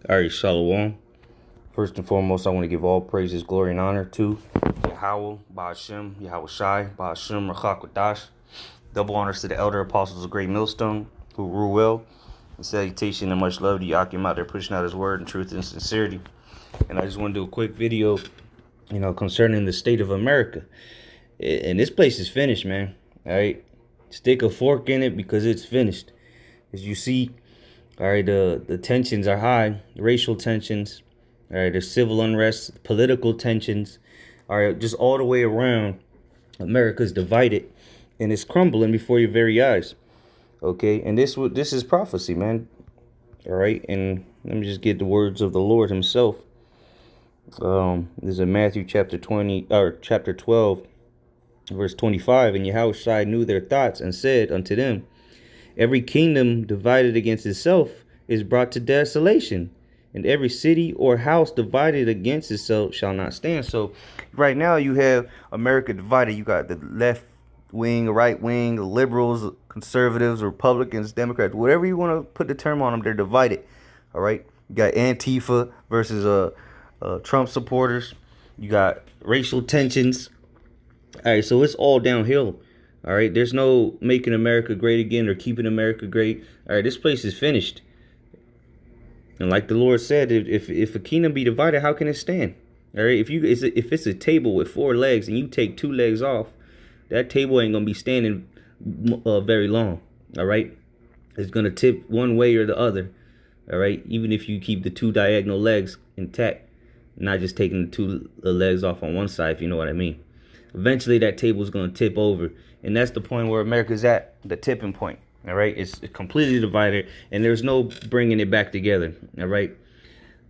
All right, Shalom. First and foremost, I want to give all praises, glory, and honor to Yahweh, Ba'ashem, Yahweh Shai, Ba'ashem, Rachakwadash. Double honors to the elder apostles of Great Millstone, who rule well. And salutation and much love to Yakim out there pushing out his word in truth and sincerity. And I just want to do a quick video, concerning the state of America. And this place is finished, man. All right. Stick a fork in it because it's finished. As you see, all right, the tensions are high, racial tensions, all right, there's civil unrest, political tensions, all right, just all the way around. America's divided, and it's crumbling before your very eyes. Okay, and this is prophecy, man. All right, and let me just get the words of the Lord Himself. This is in Matthew chapter 20 or chapter 12, verse 25. And Yahushua knew their thoughts and said unto them, every kingdom divided against itself is brought to desolation, and every city or house divided against itself shall not stand. So right now you have America divided. You got the left wing, right wing, the liberals, conservatives, Republicans, Democrats, whatever you want to put the term on them, they're divided. All right. You got Antifa versus Trump supporters. You got racial tensions. All right. So it's all downhill. All right, there's no making America great again or keeping America great. All right, this place is finished. And like the Lord said, if a kingdom be divided, how can it stand? All right, if it's a table with 4 legs and you take 2 legs off, that table ain't gonna be standing very long. All right, it's gonna tip one way or the other. All right, even if you keep the 2 diagonal legs intact, not just taking the 2 legs off on one side, if you know what I mean. Eventually, that table is going to tip over. And that's the point where America's at, the tipping point. All right. It's completely divided. And there's no bringing it back together. All right.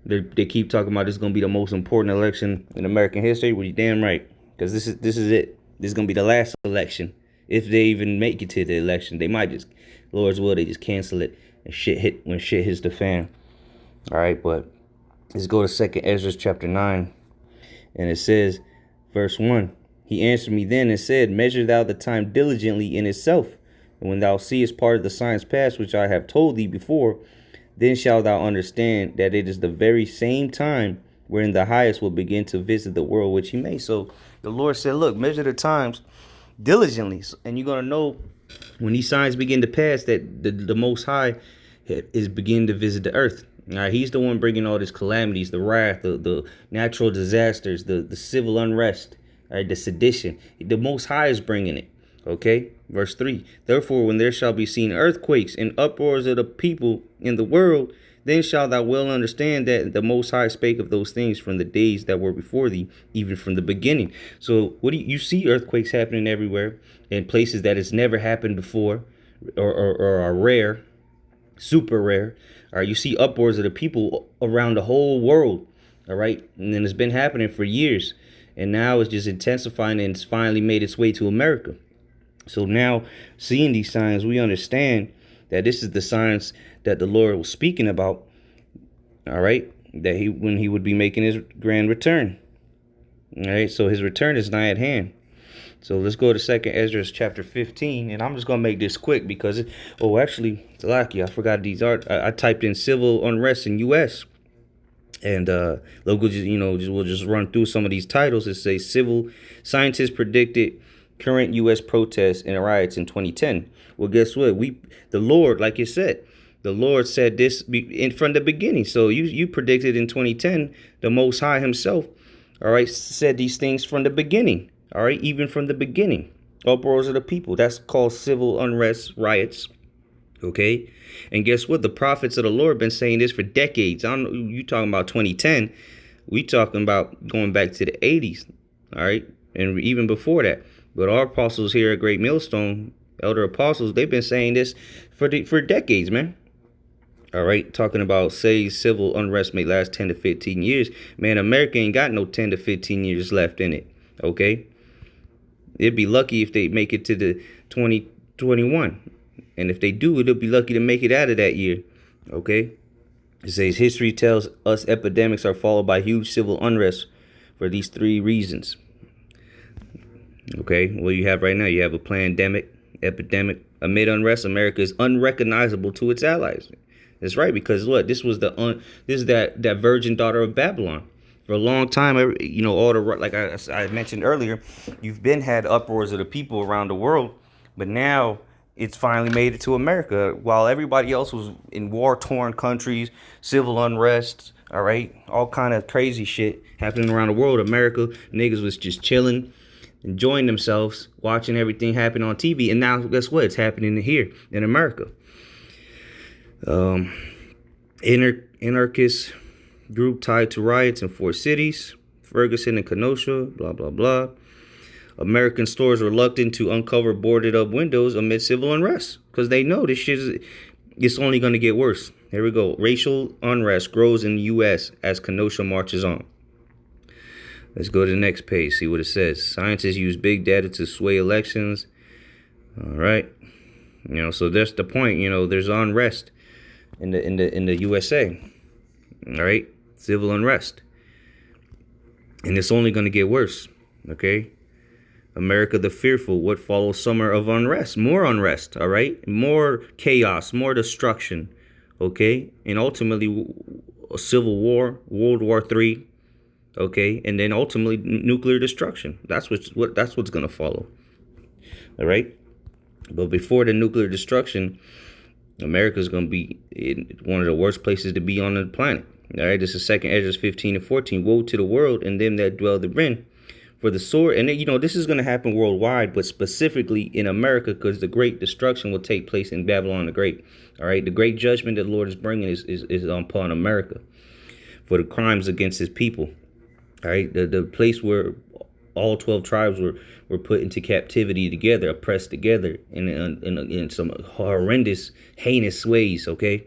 They keep talking about this is going to be the most important election in American history. Well, you're damn right. Because this is it. This is going to be the last election. If they even make it to the election, they might just, Lord's will, they just cancel it. And when shit hits the fan. All right. But let's go to 2nd Ezra chapter 9. And it says, verse 1. He answered me then and said, measure thou the time diligently in itself. And when thou seest part of the signs past, which I have told thee before, then shalt thou understand that it is the very same time wherein the highest will begin to visit the world which he made. So the Lord said, look, measure the times diligently. And you're going to know when these signs begin to pass that the Most High is beginning to visit the earth. All right, he's the one bringing all these calamities, the wrath, the natural disasters, the civil unrest. All right, the sedition, the Most High is bringing it. Okay, verse 3. Therefore, when there shall be seen earthquakes and uproars of the people in the world, then shalt thou well understand that the Most High spake of those things from the days that were before thee, even from the beginning. So, what do you see? Earthquakes happening everywhere in places that has never happened before, or are rare, super rare. All right, you see uproars of the people around the whole world. All right, and then it's been happening for years. And now it's just intensifying, and it's finally made its way to America. So now, seeing these signs, we understand that this is the signs that the Lord was speaking about. All right, that when he would be making his grand return. All right, so his return is nigh at hand. So let's go to 2nd Ezra chapter 15, and I'm just gonna make this quick because actually, Talaki, I forgot these I typed in civil unrest in U.S. And local, we'll just run through some of these titles. It says civil scientists predicted current U.S. protests and riots in 2010. Well, guess what? The Lord, like you said, the Lord said this from the beginning. So you predicted in 2010, the Most High Himself, all right, said these things from the beginning. All right, even from the beginning, uproars of the people. That's called civil unrest, riots. Okay, and guess what? The prophets of the Lord been saying this for decades. I don't know, you talking about 2010. We talking about going back to the 80s. All right, and even before that. But our apostles here at Great Millstone, elder apostles, they've been saying this for decades, man. All right, talking about say civil unrest may last 10 to 15 years. Man, America ain't got no 10 to 15 years left in it. Okay, it'd be lucky if they make it to the 2021. And if they do, it'll be lucky to make it out of that year. Okay. It says history tells us epidemics are followed by huge civil unrest for these 3 reasons. Okay. Well, you have right now, you have a pandemic, epidemic. Amid unrest, America is unrecognizable to its allies. That's right, because what, this was this is that virgin daughter of Babylon. For a long time, all the, like I mentioned earlier, you've been had uproars of the people around the world, but now it's finally made it to America. While everybody else was in war-torn countries, civil unrest, all right, all kind of crazy shit happening around the world, America niggas was just chilling, enjoying themselves, watching everything happen on TV. And now, guess what? It's happening here in America. Anarchist group tied to riots in 4 cities, Ferguson and Kenosha, blah, blah, blah. American stores reluctant to uncover boarded up windows amid civil unrest because they know this shit it's only going to get worse. Here we go. Racial unrest grows in the U.S. as Kenosha marches on. Let's go to the next page, see what it says. Scientists use big data to sway elections. All right. So that's the point. There's unrest in the USA. All right. Civil unrest. And it's only going to get worse. Okay. America the fearful. What follows summer of unrest? More unrest. All right. More chaos, more destruction. Okay. And ultimately a civil war, World War III. Okay. And then ultimately nuclear destruction. That's what's going to follow. All right. But before the nuclear destruction, America's going to be in one of the worst places to be on the planet. All right, this is 2 Ezra 15 and 14. Woe to the world and them that dwell therein. For the sword, and this is going to happen worldwide, but specifically in America, because the great destruction will take place in Babylon the Great. All right, the great judgment that the Lord is bringing is upon America for the crimes against his people. All right, the place where all 12 tribes were put into captivity together, oppressed together in some horrendous, heinous ways, okay?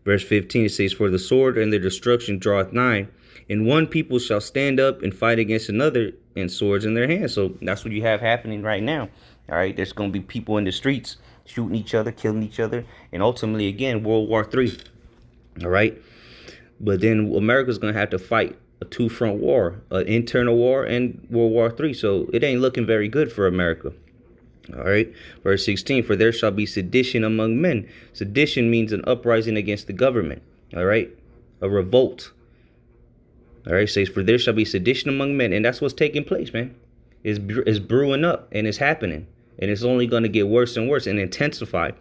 Verse 15, it says, for the sword and their destruction draweth nigh, and one people shall stand up and fight against another, and swords in their hands. So that's what you have happening right now. All right, there's going to be people in the streets shooting each other, killing each other, and ultimately, again, World War III. All right, but then America's going to have to fight a 2-front war, an internal war and World War III. So it ain't looking very good for America. All right. Verse 16, for there shall be sedition among men. Sedition means an uprising against the government. All right. A revolt. All right. It says, for there shall be sedition among men. And that's what's taking place, man. It's brewing up and it's happening. And it's only going to get worse and worse and intensify.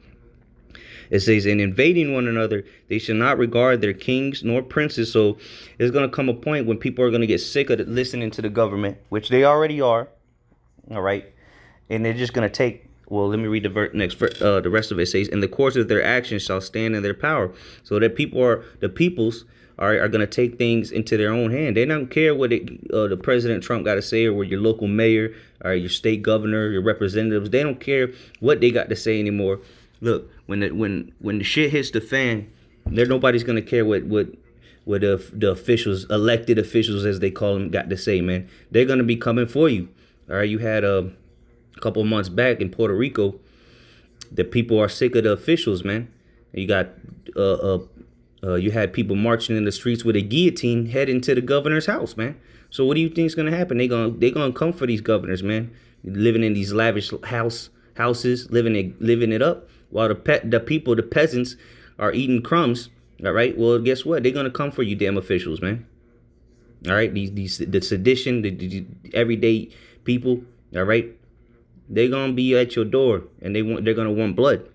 It says, in invading one another, they shall not regard their kings nor princes. So there's going to come a point when people are going to get sick of listening to the government, which they already are. All right. And they're just going to take, well, let me read the rest of it. It says, in the course of their actions shall stand in their power. So that the peoples are going to take things into their own hand. They don't care what the President Trump got to say, or what your local mayor or your state governor, your representatives. They don't care what they got to say anymore. Look, when the shit hits the fan, nobody's going to care what the officials, elected officials as they call them, got to say, man. They're going to be coming for you. All right, you had a couple of months back in Puerto Rico, the people are sick of the officials, man. You got you had people marching in the streets with a guillotine heading to the governor's house, man. So what do you think is gonna happen? They gonna come for these governors, man. Living in these lavish houses, living it up, while the peasants are eating crumbs. All right. Well, guess what? They're gonna come for you, damn officials, man. All right. The sedition, the everyday people. All right. They're going to be at your door, and they're going to want blood.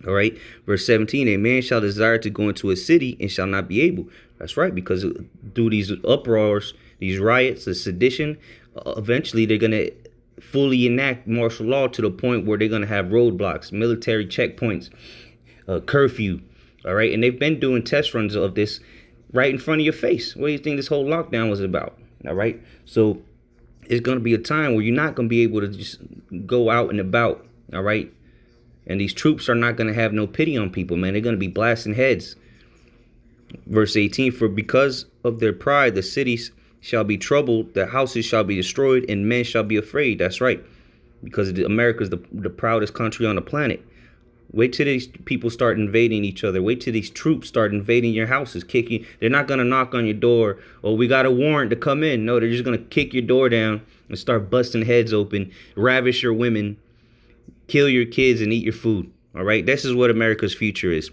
All right. Verse 17, a man shall desire to go into a city and shall not be able. That's right. Because through these uproars, these riots, the sedition, eventually they're going to fully enact martial law to the point where they're going to have roadblocks, military checkpoints, curfew. All right. And they've been doing test runs of this right in front of your face. What do you think this whole lockdown was about? All right. So it's going to be a time where you're not going to be able to just go out and about, all right? And these troops are not going to have no pity on people, man. They're going to be blasting heads. Verse 18, for because of their pride, the cities shall be troubled, the houses shall be destroyed, and men shall be afraid. That's right, because America is the proudest country on the planet. Wait till these people start invading each other. Wait till these troops start invading your houses, kicking. They're not going to knock on your door. Oh, we got a warrant to come in. No, they're just going to kick your door down and start busting heads open, ravish your women, kill your kids, and eat your food. All right. This is what America's future is.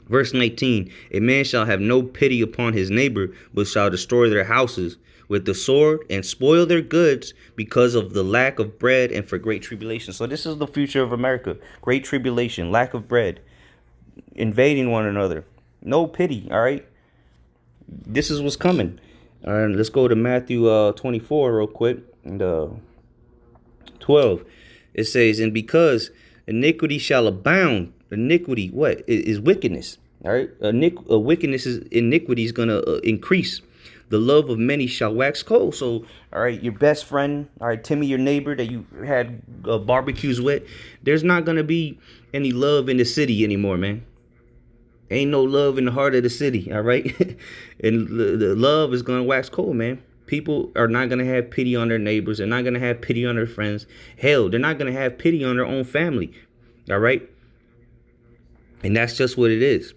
Verse 19, a man shall have no pity upon his neighbor, but shall destroy their houses with the sword and spoil their goods because of the lack of bread and for great tribulation. So this is the future of America. Great tribulation, lack of bread, invading one another. No pity, all right? This is what's coming. All right, let's go to Matthew 24 real quick. And 12. It says, and because iniquity shall abound, iniquity, what? Is wickedness. All right. Wickedness is iniquity is going to increase. The love of many shall wax cold. So, all right, your best friend, all right, Timmy, your neighbor that you had barbecues with, there's not going to be any love in the city anymore, man. Ain't no love in the heart of the city, all right? And the love is going to wax cold, man. People are not going to have pity on their neighbors. They're not going to have pity on their friends. Hell, they're not going to have pity on their own family, all right? And that's just what it is.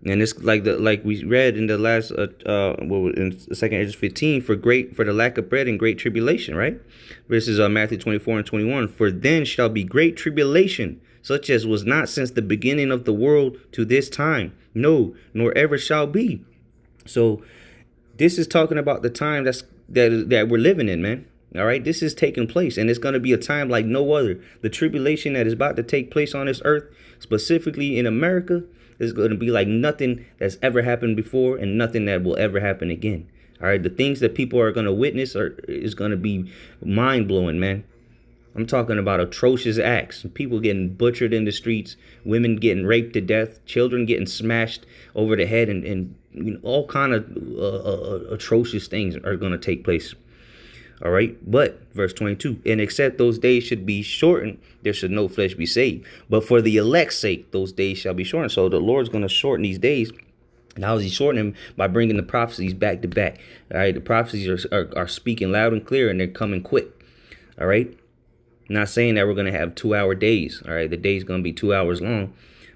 And it's like we read in the last in 2 Ezra 15 for the lack of bread and great tribulation, right? Verses Matthew 24 and 21. For then shall be great tribulation, such as was not since the beginning of the world to this time, no, nor ever shall be. So this is talking about the time that we're living in, man. All right, this is taking place, and it's going to be a time like no other. The tribulation that is about to take place on this earth, specifically in America, is going to be like nothing that's ever happened before and nothing that will ever happen again. All right, the things that people are going to witness is going to be mind blowing, man. I'm talking about atrocious acts, people getting butchered in the streets, women getting raped to death, children getting smashed over the head, and you know, all kind of atrocious things are going to take place. All right. But verse 22, and except those days should be shortened, there should no flesh be saved. But for the elect's sake, those days shall be shortened. So the Lord's going to shorten these days. And how is he shortening them? By bringing the prophecies back to back. All right. The prophecies are speaking loud and clear, and they're coming quick. All right. Not saying that we're going to have 2-hour days. All right. The day's going to be 2 hours long.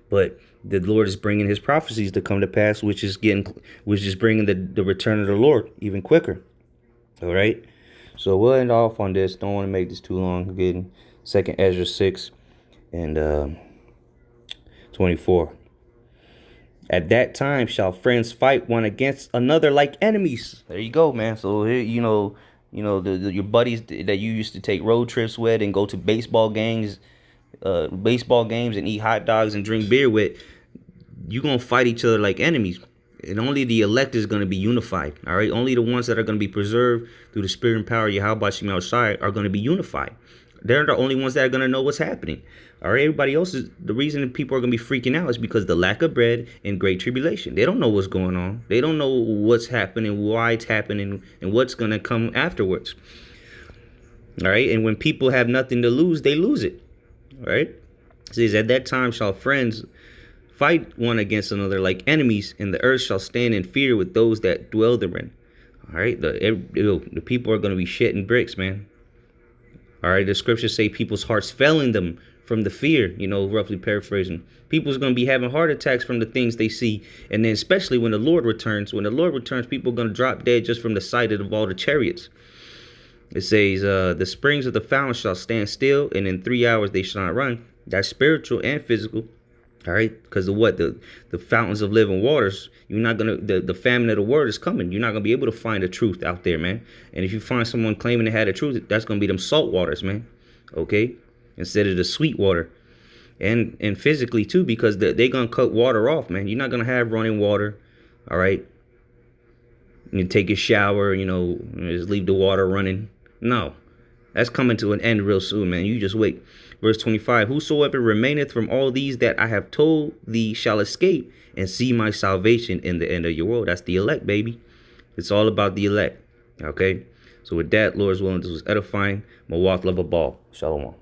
But the Lord is bringing his prophecies to come to pass, which is bringing the return of the Lord even quicker. All right. So we'll end off on this. Don't want to make this too long. Again, 2 Ezra 6 and 24. At that time shall friends fight one against another like enemies. There you go, man. So here, your buddies that you used to take road trips with and go to baseball games and eat hot dogs and drink beer with, you're going to fight each other like enemies. And only the elect is going to be unified. All right. Only the ones that are going to be preserved through the spirit and power of Yahweh Shem Shai are going to be unified. They're the only ones that are going to know what's happening. All right. Everybody else is the reason people are going to be freaking out is because the lack of bread and great tribulation. They don't know what's going on. They don't know what's happening, why it's happening, and what's going to come afterwards. All right. And when people have nothing to lose, they lose it. All right. It says, at that time shall friends fight one against another like enemies, and the earth shall stand in fear with those that dwell therein. All right, the people are going to be shitting bricks, man. All right, the scriptures say people's hearts failing them from the fear, roughly paraphrasing. People's going to be having heart attacks from the things they see. And then especially when the Lord returns, people are going to drop dead just from the sight of all the chariots. It says, the springs of the fountain shall stand still, and in 3 hours they shall not run. That's spiritual and physical. All right, because the fountains of living waters, you're not gonna the famine of the word is coming. You're not gonna be able to find the truth out there, man. And if you find someone claiming to have the truth, that's gonna be them salt waters, man. Okay, instead of the sweet water, and physically too, because they're gonna cut water off, man. You're not gonna have running water. All right, you take a shower, just leave the water running. No, that's coming to an end real soon, man. You just wait. Verse 25, whosoever remaineth from all these that I have told thee shall escape and see my salvation in the end of your world. That's the elect, baby. It's all about the elect. Okay. So with that, Lord's willing, this was edifying. Mawat love a ball. Shalom.